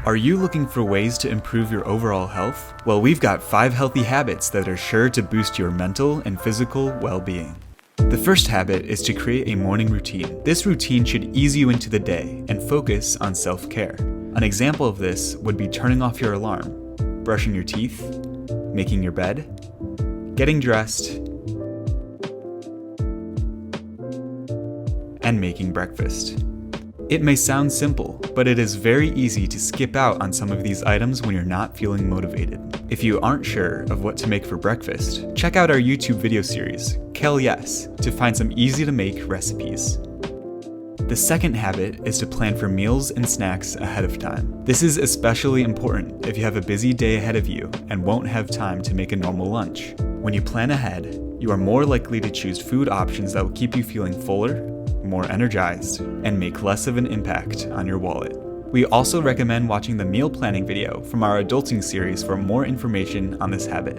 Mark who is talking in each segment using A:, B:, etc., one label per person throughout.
A: Are you looking for ways to improve your overall health? Well, we've got 5 healthy habits that are sure to boost your mental and physical well-being. The first habit is to create a morning routine. This routine should ease you into the day and focus on self-care. An example of this would be turning off your alarm, brushing your teeth, making your bed, getting dressed, and making breakfast. It may sound simple, but it is very easy to skip out on some of these items when you're not feeling motivated. If you aren't sure of what to make for breakfast, check out our YouTube video series, Kale Yes, to find some easy to make recipes. The second habit is to plan for meals and snacks ahead of time. This is especially important if you have a busy day ahead of you and won't have time to make a normal lunch. When you plan ahead, you are more likely to choose food options that will keep you feeling fuller, more energized, and make less of an impact on your wallet. We also recommend watching the meal planning video from our adulting series for more information on this habit.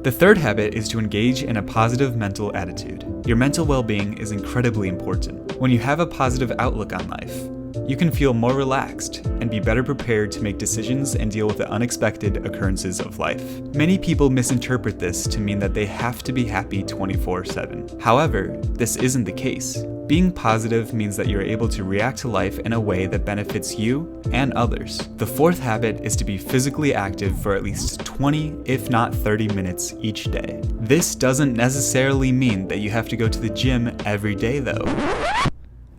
A: The third habit is to engage in a positive mental attitude. Your mental well-being is incredibly important. When you have a positive outlook on life, you can feel more relaxed and be better prepared to make decisions and deal with the unexpected occurrences of life. Many people misinterpret this to mean that they have to be happy 24/7. However, this isn't the case. Being positive means that you're able to react to life in a way that benefits you and others. The fourth habit is to be physically active for at least 20, if not 30 minutes each day. This doesn't necessarily mean that you have to go to the gym every day though.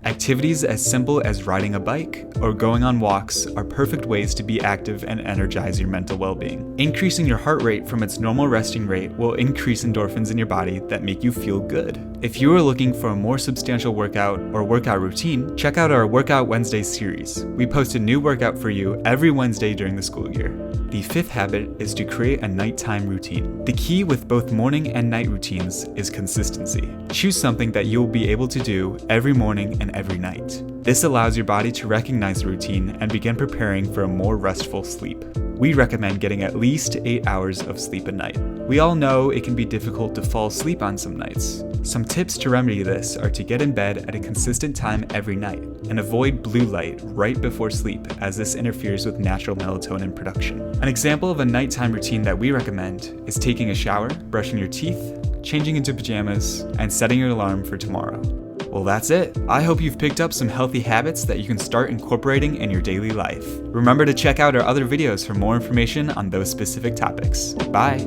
A: Activities as simple as riding a bike or going on walks are perfect ways to be active and energize your mental well-being. Increasing your heart rate from its normal resting rate will increase endorphins in your body that make you feel good. If you are looking for a more substantial workout or workout routine, check out our Workout Wednesday series. We post a new workout for you every Wednesday during the school year. The fifth habit is to create a nighttime routine. The key with both morning and night routines is consistency. Choose something that you'll be able to do every morning and every night. This allows your body to recognize the routine and begin preparing for a more restful sleep. We recommend getting at least 8 hours of sleep a night. We all know it can be difficult to fall asleep on some nights. Some tips to remedy this are to get in bed at a consistent time every night and avoid blue light right before sleep, as this interferes with natural melatonin production. An example of a nighttime routine that we recommend is taking a shower, brushing your teeth, changing into pajamas, and setting your alarm for tomorrow. Well, that's it. I hope you've picked up some healthy habits that you can start incorporating in your daily life. Remember to check out our other videos for more information on those specific topics. Bye!